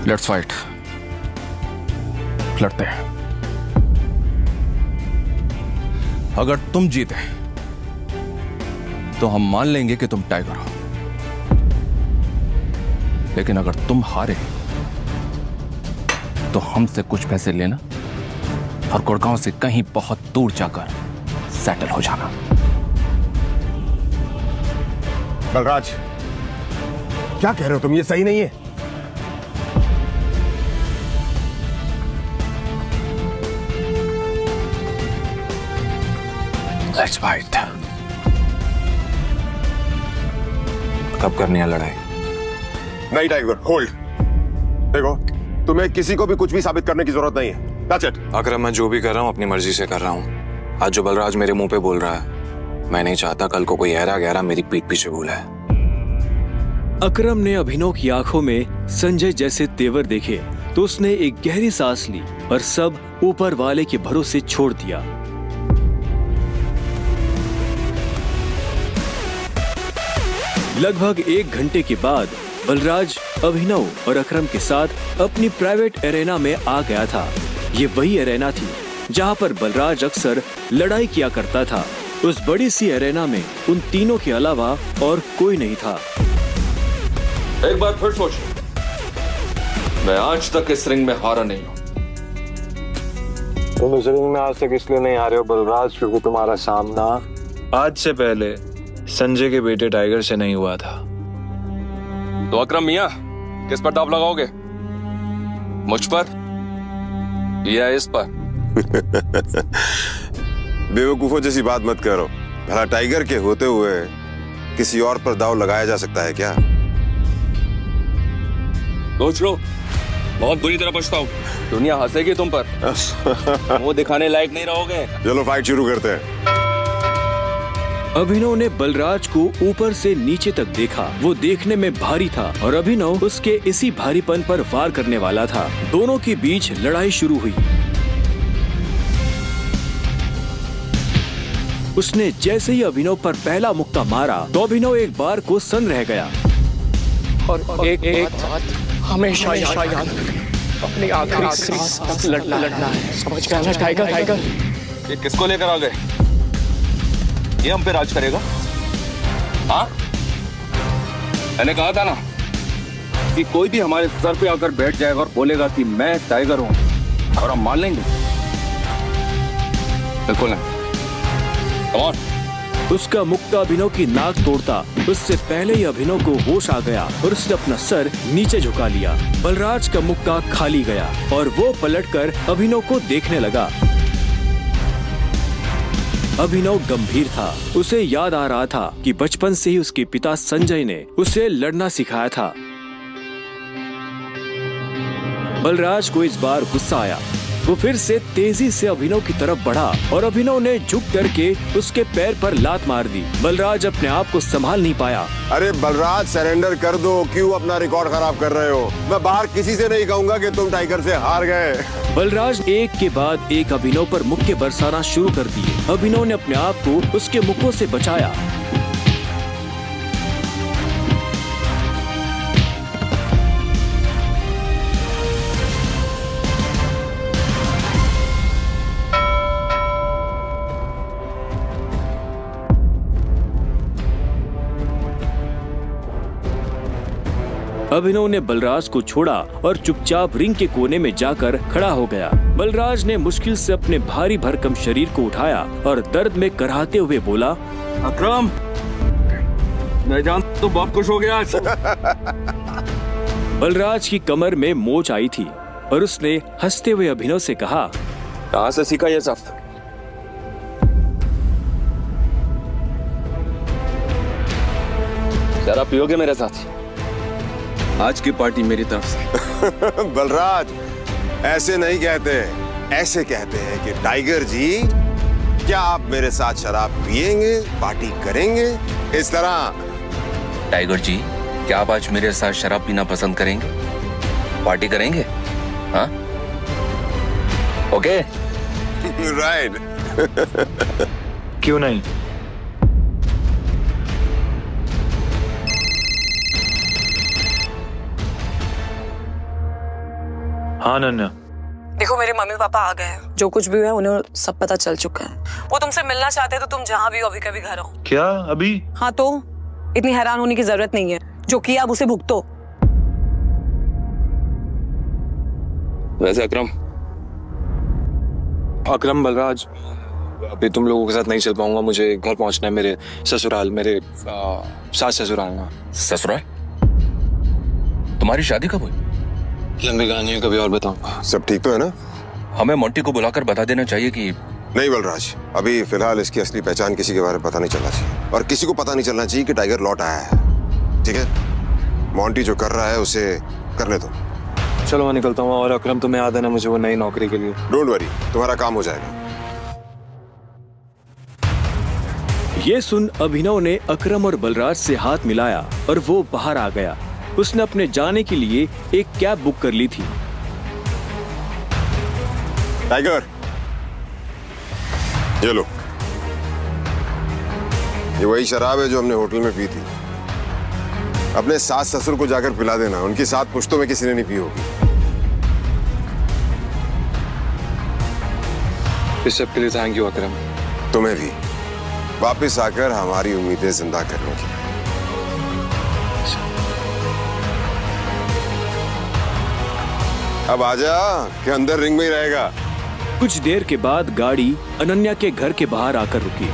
Let's fight. लड़ते हैं। अगर तुम जीते तो हम मान लेंगे कि तुम टाइगर हो, लेकिन अगर तुम हारे तो हमसे कुछ पैसे लेना और गुड़गांव से कहीं बहुत दूर जाकर सेटल हो जाना। बलराज, क्या कह रहे हो तुम? ये सही नहीं है। Let's fight. कब करनी है लड़ाई? नहीं टाइगर, होल्ड। देखो, तुम्हें किसी को भी कुछ भी साबित करने की जरूरत नहीं है। That's it. अकरम, मैं जो भी कर रहा हूँ अपनी मर्जी से कर रहा हूँ। आज जो बलराज मेरे मुंह पे बोल रहा है, मैं नहीं चाहता कल को कोई ऐरा गहरा मेरी पीठ पीछे बोला है। अकरम ने अभिनव की आंखों में संजय जैसे तेवर देखे तो उसने एक गहरी सांस ली और सब ऊपर वाले के भरोसे छोड़ दिया। लगभग 1 घंटे के बाद बलराज अभिनव और अकरम के साथ अपनी प्राइवेट एरेना में आ गया था। ये वही एरेना थी जहां पर बलराज अक्सर लड़ाई किया करता था। उस बड़ी सी एरेना में उन तीनों के अलावा और कोई नहीं था। एक बार फिर सोच, मैं आज तक इस रिंग में हारा नहीं हूं। तुम इस रिंग में आज तक इसलिए नहीं आ रहे हो बलराज, क्योंकि तुम्हारा सामना आज से पहले संजय के बेटे टाइगर से नहीं हुआ था। तो अकरम मियां, किस पर दाव लगाओगे? मुझ पर या इस पर? बेवकूफों जैसी बात मत करो। भला टाइगर के होते हुए किसी और पर दाव लगाया जा सकता है क्या? सोच लो, बहुत बुरी तरह पछताओ। दुनिया हंसेगी तुम पर, मुंह दिखाने लायक नहीं रहोगे। चलो फाइट शुरू करते हैं। अभिनव ने बलराज को ऊपर से नीचे तक देखा। वो देखने में भारी था और अभिनव उसके इसी भारीपन पर वार करने वाला था। दोनों के बीच लड़ाई शुरू हुई। उसने जैसे ही अभिनव पर पहला मुक्का मारा तो अभिनव एक बार को सन रह गया। और एक बात हमेशा याद अपनी आखिरी सांस तक लड़ना है। समझ गया ना टाइगर? ये किसको लेकर आ गए? ये हम पे राज करेगा? हाँ, मैंने कहा था ना कि कोई भी हमारे सर पे आकर बैठ जाएगा और बोलेगा कि मैं टाइगर हूं, और हम मान लेंगे? बिल्कुल नहीं। उसका मुक्का अभिनव की नाक तोड़ता। उससे पहले ही अभिनव को होश आ गया और उसने अपना सर नीचे झुका लिया। बलराज का मुक्का खाली गया और वो पलटकर अभिनव को देखने लगा। अभिनव गंभीर था। उसे याद आ रहा था कि बचपन से ही उसके पिता संजय ने उसे लड़ना सिखाया था। बलराज को इस बार गुस्सा आया। वो फिर से तेजी से अभिनव की तरफ बढ़ा और अभिनव ने झुक करके उसके पैर पर लात मार दी। बलराज अपने आप को संभाल नहीं पाया। अरे बलराज, सरेंडर कर दो। क्यों अपना रिकॉर्ड खराब कर रहे हो? मैं बाहर किसी से नहीं कहूंगा कि तुम टाइगर से हार गए। बलराज एक के बाद एक अभिनव पर मुक्के बरसाना शुरू कर दिए। अभिनव ने अपने आप को उसके मुक्कों से बचाया। अभिनव ने बलराज को छोड़ा और चुपचाप रिंग के कोने में जाकर खड़ा हो गया। बलराज ने मुश्किल से अपने भारी भरकम शरीर को उठाया और दर्द में कराहते हुए बोला, अकरम, मैं जानता तो बहुत खुश हो गया आज। बलराज की कमर में मोच आई थी और उसने हंसते हुए अभिनव से कहा, कहां से सीखा ये सब? जरा पियोगे मेरे साथ? आज की पार्टी मेरी तरफ से। बलराज, ऐसे नहीं कहते, ऐसे कहते हैं कि टाइगर जी, क्या आप मेरे साथ शराब पिएंगे, पार्टी करेंगे? इस तरह। टाइगर जी, क्या आप आज मेरे साथ शराब पीना पसंद करेंगे, पार्टी करेंगे? हाँ, ओके? राइट। क्यों नहीं? हाँ अनन्या। देखो मेरे मम्मी पापा आ गए हैं, जो कुछ भी हुआ है उन्हें सब पता चल चुका है। वो तुमसे मिलना चाहते हैं तो तुम जहाँ भी हो अभी कभी घर आओ। क्या अभी? हाँ तो इतनी हैरान होने की जरूरत नहीं है, जो किया अब उसे भुगतो। वैसे अकरम बलराज, अभी तुम लोगों के साथ नहीं चल पाऊंगा, मुझे घर पहुंचना है, मेरे ससुराल, मेरे सास ससुराल ना। ससुराल? तुम्हारी शादी कब हुई? लंबी कहानी है, कभी और बताऊंगा। सब ठीक तो है ना? हमें मोंटी को बुलाकर बता देना चाहिए कि नहीं बलराज, अभी फिलहाल इसकी असली पहचान किसी के बारे में पता नहीं चलना चाहिए, और किसी को पता नहीं चलना चाहिए कि टाइगर लौट आया है। ठीक है? मोंटी जो कर रहा है उसे करने दो। चलो मैं निकलता हूँ, और अकरम तुम्हें याद है ना मुझे वो नई नौकरी के लिए। डोंट वरी, तुम्हारा काम हो जाएगा। ये सुन अभिनव ने अकरम और बलराज से हाथ मिलाया और वो बाहर आ गया। उसने अपने जाने के लिए एक कैब बुक कर ली थी। टाइगर, ये लो, ये वही शराब है जो हमने होटल में पी थी। अपने सास ससुर को जाकर पिला देना, उनकी 7 पुश्तों में किसी ने नहीं पी होगी। इस सब के लिए थैंक यू अकरम। तुम्हें भी वापस आकर हमारी उम्मीदें जिंदा करने की। अब आजा कि अंदर रिंग में ही रहेगा। कुछ देर के बाद गाड़ी अनन्या के घर के बाहर आकर रुकी।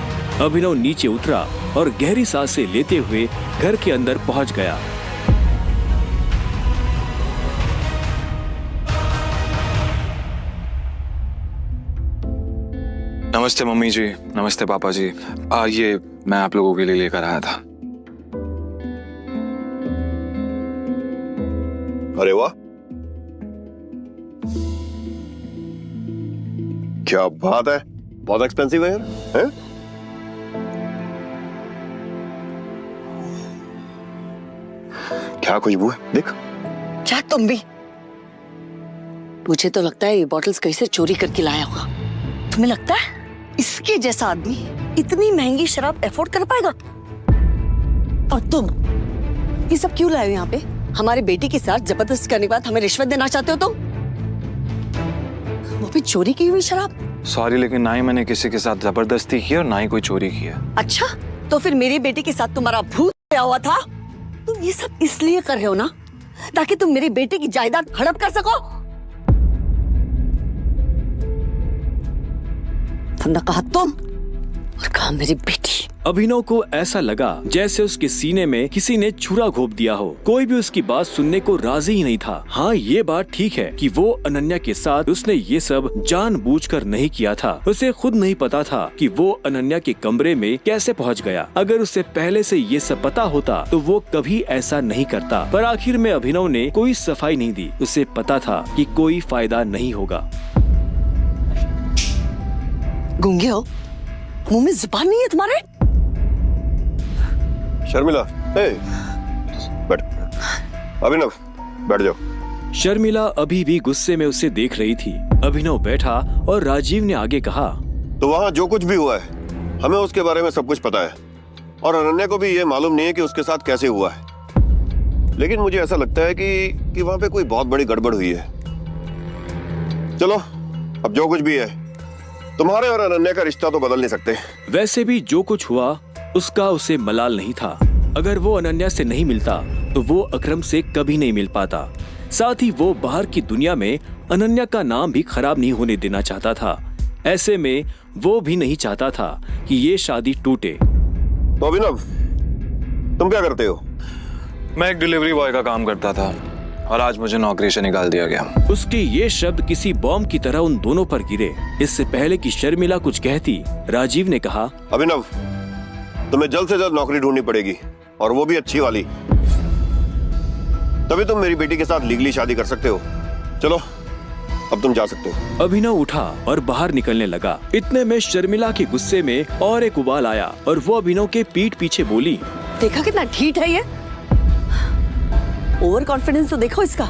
अभिनव नीचे उतरा और गहरी सांसें लेते हुए घर के अंदर पहुंच गया। नमस्ते मम्मी जी, नमस्ते पापा जी। ये मैं आप लोगों के लिए लेकर आया था। अरे वाह, क्या बात है, बहुत एक्सपेंसिव है यार। हैं? क्या खुशबू है, देख। क्या तुम भी? मुझे तो लगता है ये बॉटल्स कहीं से चोरी करके लाया होगा। तुम्हें लगता है इसके जैसा आदमी इतनी महंगी शराब अफोर्ड कर पाएगा? और तुम ये सब क्यों लाए हो यहाँ पे? हमारे बेटे के साथ जबरदस्ती करने के बाद हमें रिश्वत देना चाहते हो तुम? वो भी चोरी की हुई शराब? सॉरी, लेकिन ना ही मैंने किसी के साथ जबरदस्ती की और ना ही कोई चोरी की है। अच्छा, तो फिर मेरे बेटे के साथ तुम्हारा भूत आया हुआ था? तुम ये सब इसलिए कर रहे हो ना ताकि तुम मेरे बेटे की जायदाद हड़प कर सको? तुमने कहा तुम और कहा मेरी बेटी। अभिनव को ऐसा लगा जैसे उसके सीने में किसी ने छुरा घोंप दिया हो। कोई भी उसकी बात सुनने को राजी ही नहीं था। हाँ, ये बात ठीक है कि वो अनन्या के साथ उसने ये सब जानबूझकर नहीं किया था। उसे खुद नहीं पता था कि वो अनन्या के कमरे में कैसे पहुंच गया। अगर उसे पहले से ये सब पता होता तो वो कभी ऐसा नहीं करता। पर आखिर में अभिनव ने कोई सफाई नहीं दी। उसे पता था कि कोई फायदा नहीं होगा। गूंगे हो? मुंह में जुबान नहीं है तुम्हारे? शर्मिला, बैठ। अभिनव, बैठ जाओ। शर्मिला अभी भी गुस्से में उसे देख रही थी। अभिनव बैठा और राजीव ने आगे कहा, तो वहाँ जो कुछ भी हुआ है हमें उसके बारे में सब कुछ पता है, और अनन्या को भी ये मालूम नहीं है कि उसके साथ कैसे हुआ है। लेकिन मुझे ऐसा लगता है कि वहाँ पे कोई बहुत बड़ी गड़बड़ हुई है। चलो, अब जो कुछ भी है, तुम्हारे और अनन्या का रिश्ता तो बदल नहीं सकते। वैसे भी जो कुछ हुआ उसका उसे मलाल नहीं था। अगर वो अनन्या से नहीं मिलता तो वो अकरम से कभी नहीं मिल पाता। साथ ही वो बाहर की दुनिया में अनन्या का नाम भी खराब नहीं होने देना चाहता था। ऐसे में वो भी नहीं चाहता था कि ये शादी टूटे। तो अभिनव, तुम क्या करते हो? मैं एक डिलीवरी बॉय का काम करता था और आज मुझे नौकरी से निकाल दिया गया। उसके ये शब्द किसी बॉम्ब की तरह उन दोनों पर गिरे। इससे पहले कि शर्मिला कुछ कहती, राजीव ने कहा, अभिनव, तुम्हें जल्द से जल्द नौकरी ढूंढनी पड़ेगी, और वो भी अच्छी वाली। तभी तुम मेरी बेटी के साथ लीगली शादी कर सकते हो। चलो, अब तुम जा सकते हो। अभिनव उठा और बाहर निकलने लगा। इतने में शर्मिला के गुस्से में और एक उबाल आया और वो अभिनव के पीठ पीछे बोली, देखा कितना ढीठ है ये? ओवर कॉन्फिडेंस तो देखो इसका।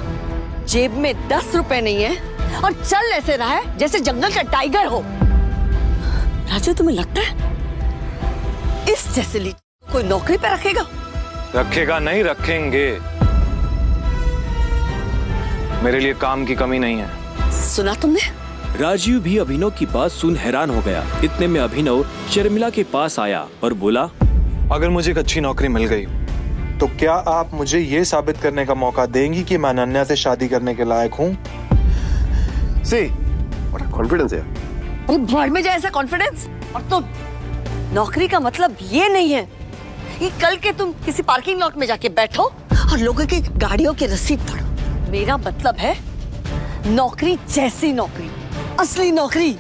जेब में 10 रुपए नहीं है और चल ऐसे रहा है जैसे जंगल का टाइगर हो। राजू, तुम्हें लगता है इस जैसे ली कोई नौकरी पे रखेगा? रखेगा नहीं, रखेंगे। मेरे लिए काम की कमी नहीं है। सुना तुमने? राजीव भी अभिनव की बात सुन हैरान हो गया। इतने में अभिनव शर्मिला के पास आया और बोला, अगर मुझे एक अच्छी नौकरी मिल गई तो क्या आप मुझे ये साबित करने का मौका देंगी कि मैं अनन्या से शादी करने के लायक हूँ? सी कॉन्फिडेंस है। अरे भाड़ में जाए ऐसा कॉन्फिडेंस। और तुम, नौकरी का मतलब ये नहीं है कि कल के तुम किसी पार्किंग लॉट में जाके बैठो और लोगों की गाड़ियों की रसीद पढ़ो। मेरा मतलब है नौकरी जैसी नौकरी, असली नौकरी,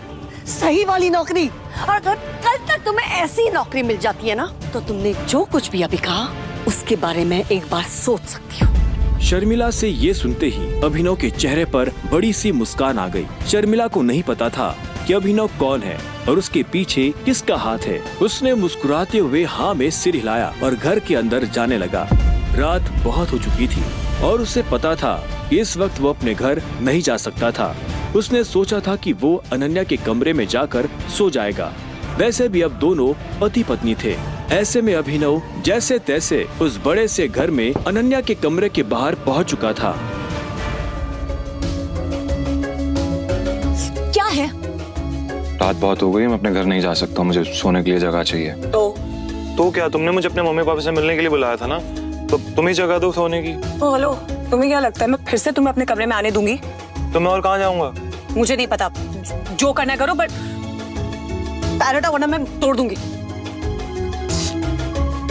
सही वाली नौकरी। और अगर कल तक तुम्हें ऐसी नौकरी मिल जाती है ना, तो तुमने जो कुछ भी अभी कहा उसके बारे में एक बार सोच सकती हो। शर्मिला से ये सुनते ही अभिनव के चेहरे पर बड़ी सी मुस्कान आ गई। शर्मिला को नहीं पता था कि अभिनव कौन है और उसके पीछे किसका हाथ है। उसने मुस्कुराते हुए हाँ में सिर हिलाया और घर के अंदर जाने लगा। रात बहुत हो चुकी थी और उसे पता था कि इस वक्त वो अपने घर नहीं जा सकता था। उसने सोचा था कि वो अनन्या के कमरे में जाकर सो जाएगा। वैसे भी अब दोनों पति पत्नी थे। ऐसे में अभिनव जैसे तैसे उस बड़े से घर में अनन्या के कमरे के बाहर पहुंच चुका था। क्या है? रात बहुत हो गई, मैं अपने घर नहीं जा सकता, मुझे सोने के लिए जगह चाहिए। तो क्या, तुमने मुझे अपने मम्मी पापा से मिलने के लिए बुलाया था ना, तो तुम ही जगह दो सोने की। हेलो, तुम्हें क्या लगता है मैं फिर से तुम्हें अपने कमरे में आने दूंगी? तो मैं और कहाँ जाऊंगा? मुझे नहीं पता, जो करना करो, बट पैर वरना मैं तोड़ दूंगी।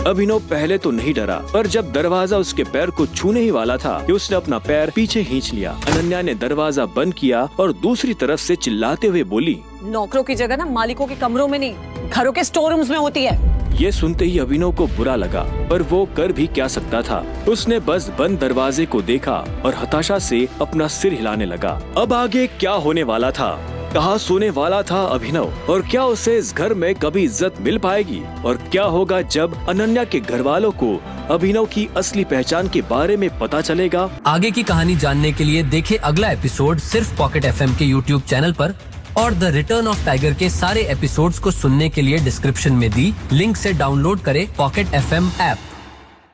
अभिनव पहले तो नहीं डरा, पर जब दरवाजा उसके पैर को छूने ही वाला था कि उसने अपना पैर पीछे खींच लिया। अनन्या ने दरवाजा बंद किया और दूसरी तरफ से चिल्लाते हुए बोली, नौकरों की जगह ना मालिकों के कमरों में नहीं, घरों के स्टोर रूम्स में होती है। ये सुनते ही अभिनव को बुरा लगा, पर वो कर भी क्या सकता था। उसने बस बंद दरवाजे को देखा और हताशा से अपना सिर हिलाने लगा। अब आगे क्या होने वाला था, कहाँ सोने वाला था अभिनव, और क्या उसे इस घर में कभी इज्जत मिल पाएगी, और क्या होगा जब अनन्या के घर वालों को अभिनव की असली पहचान के बारे में पता चलेगा। आगे की कहानी जानने के लिए देखें अगला एपिसोड सिर्फ पॉकेट FM के YouTube चैनल पर, और द रिटर्न ऑफ टाइगर के सारे एपिसोड्स को सुनने के लिए डिस्क्रिप्शन में दी लिंक से डाउनलोड करें पॉकेट FM ऐप।